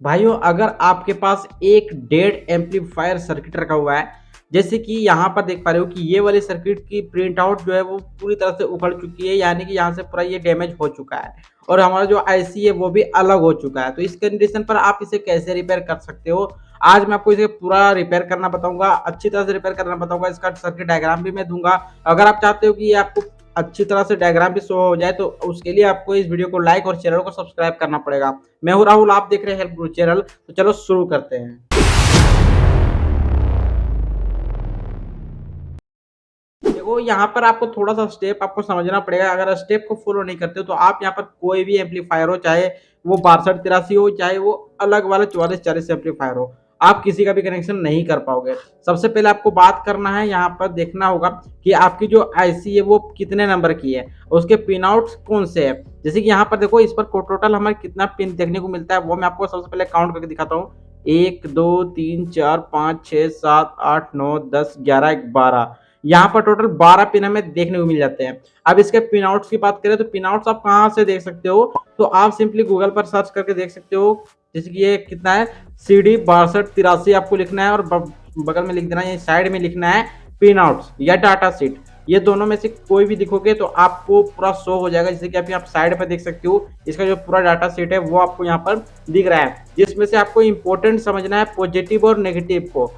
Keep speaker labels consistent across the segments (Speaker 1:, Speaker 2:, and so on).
Speaker 1: भाइयों अगर आपके पास एक डेड एम्पलीफायर सर्किट रखा हुआ है, जैसे कि यहाँ पर देख पा रहे हो कि ये वाली सर्किट की प्रिंट आउट जो है वो पूरी तरह से उखड़ चुकी है, यानी कि यहाँ से पूरा ये डैमेज हो चुका है और हमारा जो आईसी है वो भी अलग हो चुका है। तो इस कंडीशन पर आप इसे कैसे रिपेयर कर सकते हो, आज मैं आपको इसे पूरा रिपेयर करना बताऊंगा, अच्छी तरह से रिपेयर करना बताऊंगा। इसका सर्किट डायग्राम भी मैं दूंगा। अगर आप चाहते हो कि ये आपको अच्छी तरह से डायग्राम भी शो हो जाए तो उसके लिए आपको इस वीडियो को लाइक और चैनल को सब्सक्राइब करना पड़ेगा। मैं हूं राहुल, आप देख रहे हैं हेल्प गुरु चैनल। तो चलो शुरू करते हैं। देखो यहाँ पर आपको थोड़ा सा स्टेप आपको समझना पड़ेगा। अगर स्टेप को फॉलो नहीं करते हो तो आप यहाँ पर कोई भी एम्पलीफायर हो, चाहे वो 6283 हो, चाहे वो अलग वाला 4440 एम्पलीफायर हो, आप किसी का भी कनेक्शन नहीं कर पाओगे। सबसे पहले आपको बात करना है, यहाँ पर देखना होगा कि आपकी जो आईसी है वो कितने नंबर की है, उसके पिन आउट कौन से है। जैसे कि यहाँ पर देखो, इस पर टोटल हमें कितना पिन देखने को मिलता है वो मैं आपको सबसे पहले काउंट करके दिखाता हूँ। 1 2 3 4 5 6 7 8 9 10 11 12, यहाँ पर टोटल 12 पिन हमें देखने को मिल जाते हैं। अब इसके पिन आउट्स की बात करें तो पिन आउट्स आप कहाँ से देख सकते हो, तो आप सिंपली गूगल पर सर्च करके देख सकते हो। जैसे कि ये कितना है, CD6283 आपको लिखना है और बगल में लिख देना है, साइड में लिखना है पिन आउट्स या डाटा शीट। ये दोनों में से कोई भी दिखोगे तो आपको पूरा शो हो जाएगा। जैसे कि अभी आप साइड पर देख सकते हो, इसका जो पूरा डाटा शीट है वो आपको यहाँ पर दिख रहा है, जिसमें से आपको इंपॉर्टेंट समझना है पॉजिटिव और नेगेटिव को।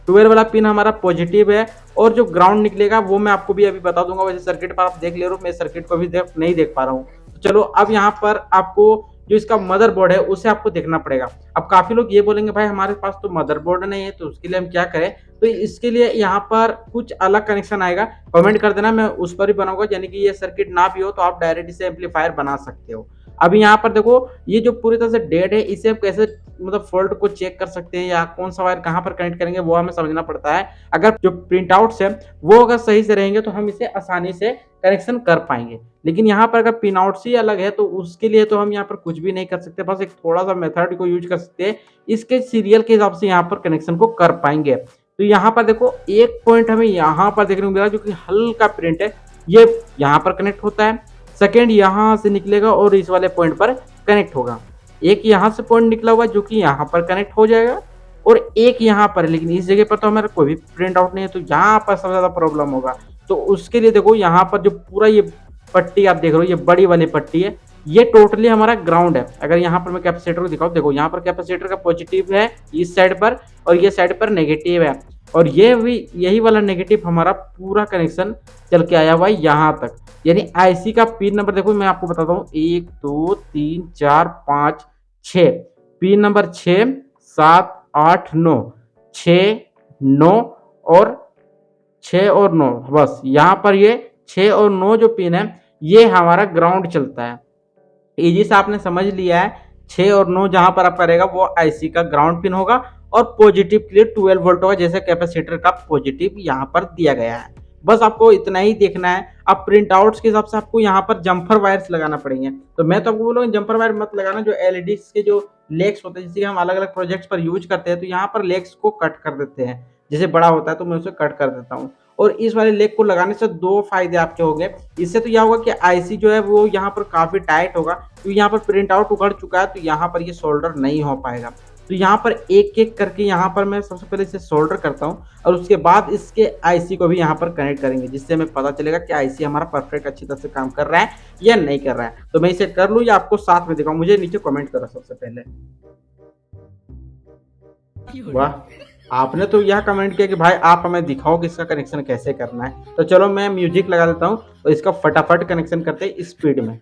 Speaker 1: 12 वाला पिन हमारा पॉजिटिव है और जो ग्राउंड निकलेगा वो मैं आपको भी अभी बता दूंगा। वैसे सर्किट पर आप देख ले रहे हो, मैं सर्किट को भी नहीं देख पा रहा हूँ। तो चलो अब यहाँ पर आपको जो इसका मदरबोर्ड है उसे आपको देखना पड़ेगा। अब काफी लोग ये बोलेंगे भाई हमारे पास तो मदरबोर्ड नहीं है, तो उसके लिए हम क्या करें। तो इसके लिए यहाँ पर कुछ अलग कनेक्शन आएगा, कमेंट कर देना, मैं उस पर भी बनाऊंगा। यानी कि ये सर्किट ना भी हो तो आप डायरेक्ट इसे एम्पलीफायर बना सकते हो। अभी यहाँ पर देखो, ये जो पूरी तरह से डेड है इसे आप कैसे मतलब फॉल्ट को चेक कर सकते हैं या कौन सा वायर कहाँ पर कनेक्ट करेंगे वो हमें समझना पड़ता है। अगर जो प्रिंट आउट्स है वो अगर सही से रहेंगे तो हम इसे आसानी से कनेक्शन कर पाएंगे। लेकिन यहाँ पर अगर पिन आउट्स ही अलग है तो उसके लिए तो हम यहाँ पर कुछ भी नहीं कर सकते, बस एक थोड़ा सा मेथड को यूज कर सकते हैं। इसके सीरियल के हिसाब से यहाँ पर कनेक्शन को कर पाएंगे। तो यहाँ पर देखो, एक पॉइंट हमें यहाँ पर देखने को मिला जो कि हल्का प्रिंट है, ये यहाँ पर कनेक्ट होता है। सेकेंड यहाँ से निकलेगा और इस वाले पॉइंट पर कनेक्ट होगा। एक यहाँ से पॉइंट निकला हुआ जो कि यहाँ पर कनेक्ट हो जाएगा और एक यहाँ पर, लेकिन इस जगह पर तो हमारा कोई भी प्रिंट आउट नहीं है, तो यहाँ पर सबसे ज्यादा प्रॉब्लम होगा। तो उसके लिए देखो, यहाँ पर जो पूरा ये पट्टी आप देख रहे हो, ये बड़ी वाली पट्टी है, ये टोटली हमारा ग्राउंड है। अगर यहाँ पर मैं कैपेसिटर को दिखाऊं, देखो यहाँ पर कैपेसिटर का पॉजिटिव है इस साइड पर और ये साइड पर नेगेटिव है, और ये भी यही वाला नेगेटिव हमारा पूरा कनेक्शन चल के आया हुआ है यहाँ तक। यानी आईसी का पिन नंबर देखो, मैं आपको बताता हूँ, 1 2 3 4 5 6, पिन नंबर 6 7 8 9, 6 9 और 6 और 9, बस यहाँ पर ये 6 और 9 जो पिन है ये हमारा ग्राउंड चलता है। इजी से आपने समझ लिया है। 6 और 9 जहां पर आपका रहेगा वो आईसी का ग्राउंड पिन होगा और पॉजिटिव के लिए 12 वोल्ट होगा, जैसे कैपेसिटर का पॉजिटिव यहाँ पर दिया गया है। बस आपको इतना ही देखना है। अब प्रिंट आउट्स के हिसाब से आपको यहाँ पर जम्पर वायर्स लगाना पड़ेंगे। तो मैं तो आपको बोलूँगा जम्पर वायर मत लगाना, जो एलईडी के जो लेग्स होते हैं जिसे हम अलग अलग प्रोजेक्ट्स पर यूज करते हैं, तो यहाँ पर लेग्स को कट कर देते हैं। जैसे बड़ा होता है तो मैं उसे कट कर देता हूँ। और इस वाले लेग को लगाने से दो फायदे आपके होंगे। इससे तो यह होगा कि आईसी जो है वो यहाँ पर काफी टाइट होगा, तो यहाँ पर प्रिंट आउट उखड़ चुका है तो यहाँ पर ये सोल्डर नहीं हो पाएगा। तो यहाँ पर एक एक करके यहाँ पर मैं सबसे पहले इसे सोल्डर करता हूँ और उसके बाद इसके आईसी को भी यहाँ पर कनेक्ट करेंगे, जिससे हमें पता चलेगा कि आईसी हमारा परफेक्ट अच्छी तरह से काम कर रहा है या नहीं कर रहा है। तो मैं इसे कर लूँ या आपको साथ में दिखाऊँ, मुझे नीचे कमेंट करो सबसे पहले। वाह, आपने तो यह कमेंट किया कि भाई आप हमें दिखाओ कि इसका कनेक्शन कैसे करना है। तो चलो मैं म्यूजिक लगा देता हूँ और इसका फटाफट कनेक्शन करते हैं स्पीड में।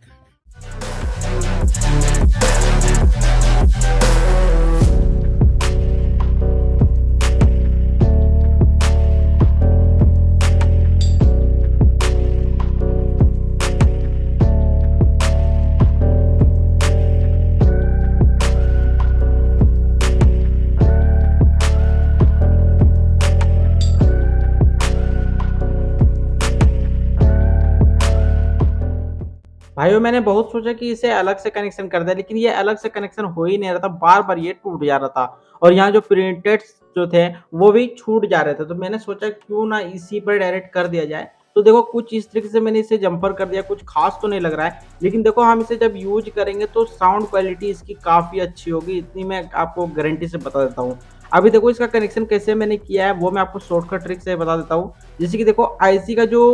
Speaker 1: भाइयों मैंने बहुत सोचा कि इसे अलग से कनेक्शन कर दिया, लेकिन ये अलग से कनेक्शन हो ही नहीं रहा था, बार बार ये टूट जा रहा था और यहाँ जो प्रिंटेड जो थे वो भी छूट जा रहे थे। तो मैंने सोचा क्यों ना इसी पर डायरेक्ट कर दिया जाए। तो देखो कुछ इस तरीके से मैंने इसे जंपर कर दिया, कुछ खास तो नहीं लग रहा है, लेकिन देखो हम इसे जब यूज करेंगे तो साउंड क्वालिटी इसकी काफ़ी अच्छी होगी, इतनी मैं आपको गारंटी से बता देता हूँ। अभी देखो इसका कनेक्शन कैसे मैंने किया है वो मैं आपको शॉर्टकट ट्रिक से बता देता हूँ। जैसे कि देखो आईसी का जो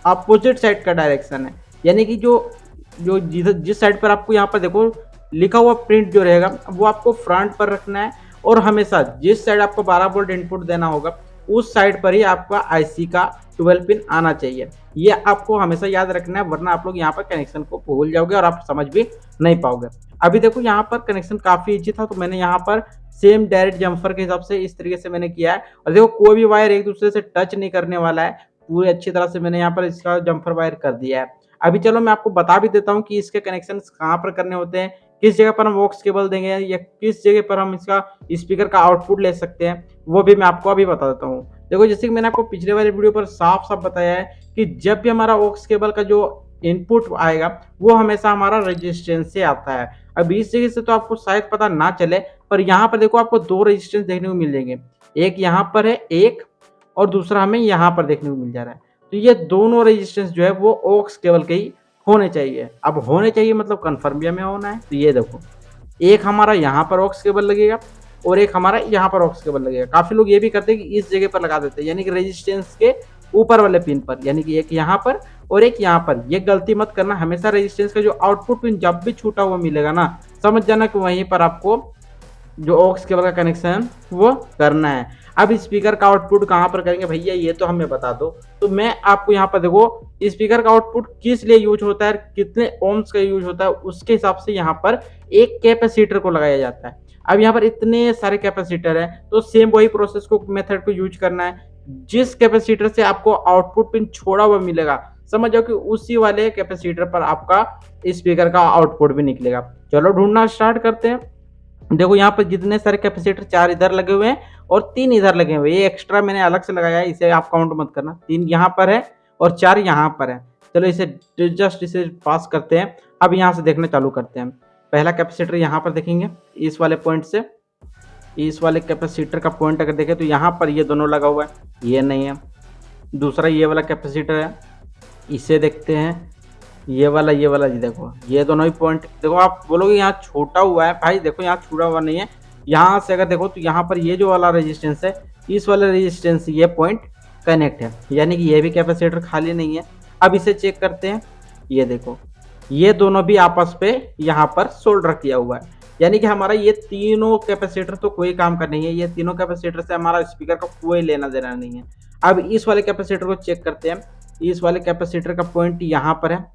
Speaker 1: अपोजिट साइड का डायरेक्शन है, यानी कि जो जो जिस साइड पर आपको यहाँ पर देखो लिखा हुआ प्रिंट जो रहेगा वो आपको फ्रंट पर रखना है, और हमेशा जिस साइड आपको 12 वोल्ट इनपुट देना होगा उस साइड पर ही आपका आईसी का 12 पिन आना चाहिए। ये आपको हमेशा याद रखना है, वरना आप लोग यहाँ पर कनेक्शन को भूल जाओगे और आप समझ भी नहीं पाओगे। अभी देखो यहाँ पर कनेक्शन काफ़ी ईजी था, तो मैंने यहाँ पर सेम डायरेक्ट जम्पर के हिसाब से इस तरीके से मैंने किया है। और देखो कोई भी वायर एक दूसरे से टच नहीं करने वाला है, पूरी अच्छी तरह से मैंने यहाँ पर इसका जम्पर वायर कर दिया है। अभी चलो मैं आपको बता भी देता हूँ कि इसके कनेक्शन कहाँ पर करने होते हैं, किस जगह पर हम वॉक्स केबल देंगे या किस जगह पर हम इसका स्पीकर का आउटपुट ले सकते हैं, वो भी मैं आपको अभी बता देता हूँ। देखो जैसे कि मैंने आपको पिछले वाले वीडियो पर साफ साफ बताया है कि जब भी हमारा वॉक्स केबल का जो इनपुट आएगा वो हमेशा हमारा रेजिस्टेंस से आता है। अब इस जगह से तो आपको शायद पता ना चले, पर यहाँ पर देखो आपको दो रेजिस्टेंस देखने को मिल जाएंगे, एक यहाँ पर है एक, और दूसरा हमें यहाँ पर देखने को मिल जा रहा है। तो ये दोनों रेजिस्टेंस जो है वो ऑक्स केबल के ही होने चाहिए। अब होने चाहिए मतलब कन्फर्म भी हमें होना है। तो ये देखो एक हमारा यहाँ पर ऑक्स केबल लगेगा और एक हमारा यहाँ पर ऑक्स केबल लगेगा। काफी लोग ये भी करते हैं कि इस जगह पर लगा देते हैं, यानी कि रेजिस्टेंस के ऊपर वाले पिन पर, यानी कि एक यहाँ पर और एक यहाँ पर। ये गलती मत करना, हमेशा रेजिस्टेंस का जो आउटपुट पिन जब भी छूटा हुआ मिलेगा ना, समझ जाना कि वहीं पर आपको जो ऑक्स केबल का कनेक्शन वो करना है। अब स्पीकर का आउटपुट कहाँ पर करेंगे भैया, ये तो हमें बता दो। तो मैं आपको यहाँ पर देखो स्पीकर का आउटपुट किस लिए यूज होता है, कितने ओम्स का यूज होता है, उसके हिसाब से यहाँ पर एक कैपेसिटर को लगाया जाता है। अब यहाँ पर इतने सारे कैपेसिटर है, तो सेम वही प्रोसेस को मेथड को यूज करना है। जिस कैपेसिटर से आपको आउटपुट पिन छोड़ा हुआ मिलेगा, समझ जाओ कि उसी वाले कैपेसिटर पर आपका स्पीकर का आउटपुट भी निकलेगा। चलो ढूंढना स्टार्ट करते हैं। देखो यहाँ पर जितने सारे कैपेसिटर, 4 इधर लगे हुए हैं और 3 इधर लगे हुए हैं। ये एक्स्ट्रा मैंने अलग से लगाया है, इसे आप काउंट मत करना। 3 यहाँ पर है और 4 यहाँ पर है। चलो इसे पास करते हैं। अब यहाँ से देखना चालू करते हैं। पहला कैपेसिटर यहाँ पर देखेंगे, इस वाले पॉइंट से इस वाले कैपेसिटर का पॉइंट अगर देखें तो यहाँ पर ये दोनों लगा हुआ है, ये नहीं है। दूसरा ये वाला कैपेसिटर है, इसे देखते हैं, ये वाला जी देखो, ये दोनों ही पॉइंट देखो। आप बोलोगे यहाँ छोटा हुआ है, भाई देखो यहाँ छूटा हुआ नहीं है। यहाँ से अगर देखो तो यहाँ पर ये जो वाला रेजिस्टेंस है, इस वाले रेजिस्टेंस से ये पॉइंट कनेक्ट है, यानी कि ये भी कैपेसिटर खाली नहीं है। अब इसे चेक करते हैं, ये देखो ये दोनों भी आपस पे यहाँ पर सोल्डर किया हुआ है, यानी कि हमारा ये तीनों कैपेसिटर तो कोई काम का नहीं है। ये तीनों कैपेसिटर से हमारा स्पीकर का कोई लेना देना नहीं है। अब इस वाले कैपेसिटर को चेक करते हैं। इस वाले कैपेसिटर का पॉइंट यहाँ पर है,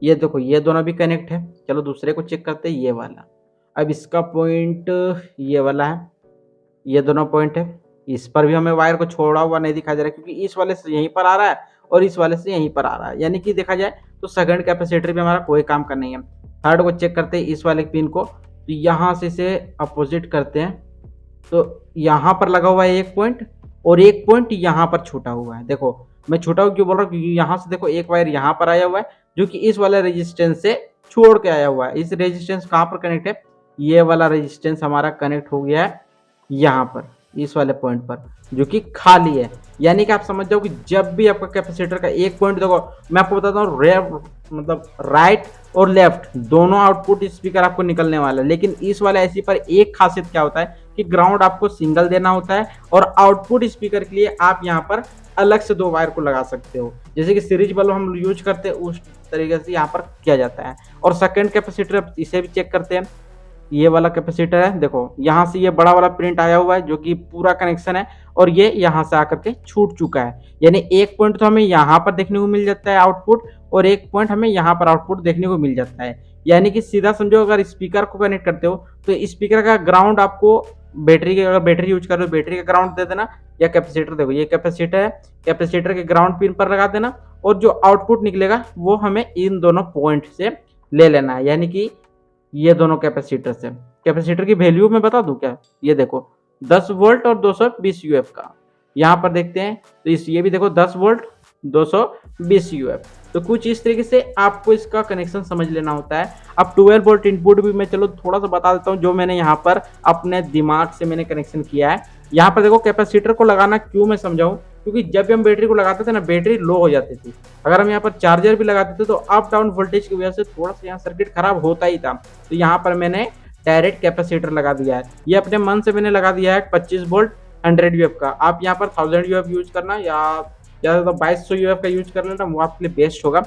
Speaker 1: ये देखो ये दोनों भी कनेक्ट है। चलो दूसरे को चेक करते हैं, ये वाला। अब इसका पॉइंट ये वाला है, ये दोनों पॉइंट है। इस पर भी हमें वायर को छोड़ा हुआ नहीं दिखाई दे रहा है, क्योंकि इस वाले से यहीं पर आ रहा है और इस वाले से यहीं पर आ रहा है, यानी कि देखा जाए तो सेकंड कैपेसिटर भी हमारा कोई काम का नहीं है। थर्ड को चेक करते हैं, इस वाले पिन को, तो यहाँ से इसे अपोजिट करते हैं। तो यहाँ पर लगा हुआ है एक पॉइंट और एक पॉइंट यहाँ पर छूटा हुआ है। देखो मैं छूटा हुआ क्यों बोल रहा हूँ, क्योंकि यहाँ से देखो एक वायर यहाँ पर आया हुआ है जो कि इस वाले रेजिस्टेंस से छोड़ के आया हुआ है। इस रेजिस्टेंस कहाँ पर कनेक्ट है, ये वाला रेजिस्टेंस हमारा कनेक्ट हो गया है यहाँ पर, इस वाले पॉइंट पर जो कि खाली है। यानी कि आप समझ जाओ कि जब भी आपका कैपेसिटर का एक पॉइंट, देखो मैं आपको बताता हूँ, मतलब राइट और लेफ्ट दोनों आउटपुट स्पीकर आपको निकलने वाला है। लेकिन इस वाले ऐसी पर एक खासियत क्या होता है कि ग्राउंड आपको सिंगल देना होता है, और आउटपुट स्पीकर के लिए आप यहाँ पर अलग से 2 वायर को लगा सकते हो, जैसे कि सीरीज बल्ब हम यूज करते हैं उस तरीके से यहाँ पर किया जाता है। और सेकंड कैपेसिटर, इसे भी चेक करते हैं। ये वाला कैपेसिटर है, देखो यहाँ से ये बड़ा वाला प्रिंट आया हुआ है जो कि पूरा कनेक्शन है, और ये यहाँ से आकर के छूट चुका है। यानी एक पॉइंट तो हमें यहाँ पर देखने को मिल जाता है आउटपुट, और एक पॉइंट हमें यहाँ पर आउटपुट देखने को मिल जाता है। यानी कि सीधा समझो, अगर स्पीकर को कनेक्ट करते हो तो स्पीकर का ग्राउंड आपको बैटरी के, अगर बैटरी यूज कर रहे हो बैटरी का ग्राउंड दे देना, या कैपेसिटर, देखो ये कैपेसिटर है, कैपेसिटर के ग्राउंड पिन पर लगा देना, और जो आउटपुट निकलेगा वो हमें इन दोनों पॉइंट से ले लेना है। यानी कि ये दोनों कैपेसिटर से, कैपेसिटर की वैल्यू मैं बता दूं क्या, ये देखो 10 वोल्ट और 220 यूएफ का यहाँ पर देखते हैं। तो इस ये भी देखो 10 वोल्ट 220 यूएफ। तो कुछ इस तरीके से आपको इसका कनेक्शन समझ लेना होता है। अब 12 वोल्ट इनपुट भी मैं चलो थोड़ा सा बता देता हूँ, जो मैंने यहाँ पर अपने दिमाग से मैंने कनेक्शन किया है। यहाँ पर देखो कैपेसिटर को लगाना क्यों मैं समझाऊं, क्योंकि जब भी हम बैटरी को लगाते थे ना, बैटरी लो हो जाती थी। अगर हम यहाँ पर चार्जर भी लगाते थे तो अप डाउन वोल्टेज की वजह से थोड़ा सा यहाँ सर्किट खराब होता ही था। तो यहाँ पर मैंने डायरेक्ट कैपेसिटर लगा दिया है। ये अपने मन से मैंने लगा दिया है 25 वोल्ट 100 यूएफ का। आप यहाँ पर 1000 यूएफ यूज करना या ज़्यादा तो 2200 यूएफ का यूज कर लेना, वो आपके लिए बेस्ट होगा।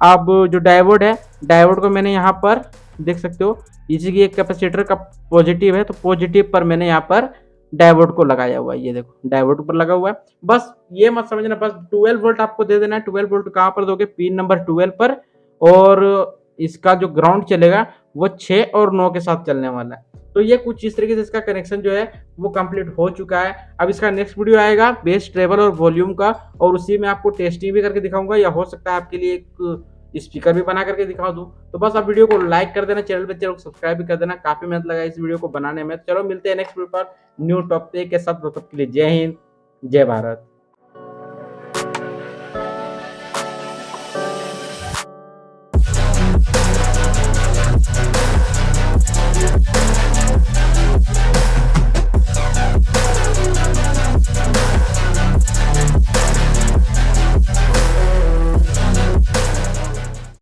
Speaker 1: अब जो डायोड है, डायोड को मैंने यहाँ पर देख सकते हो, इसी की एक कैपेसिटर का पॉजिटिव है, तो पॉजिटिव पर मैंने यहाँ पर डायोड को लगाया हुआ है। ये देखो डायोड पर लगा हुआ है। बस ये मत समझना, बस 12 वोल्ट आपको दे देना है। 12 वोल्ट कहाँ पर दोगे? पिन नंबर 12 पर। और इसका जो ग्राउंड चलेगा वो 6 और 9 के साथ चलने वाला है। तो ये कुछ इस तरीके से इसका कनेक्शन जो है वो कंप्लीट हो चुका है। अब इसका नेक्स्ट वीडियो आएगा बेस, ट्रेबल और वॉल्यूम का, और उसी में आपको टेस्टिंग भी करके दिखाऊंगा, या हो सकता है आपके लिए एक स्पीकर भी बना करके दिखा दूं। तो बस आप वीडियो को लाइक कर देना, चैनल को सब्सक्राइब भी कर देना। काफी मेहनत लगा इस वीडियो को बनाने में। चलो मिलते हैं नेक्स्ट वीडियो पर न्यू टॉपिक के साथ। तब तक के लिए जय हिंद, जय भारत।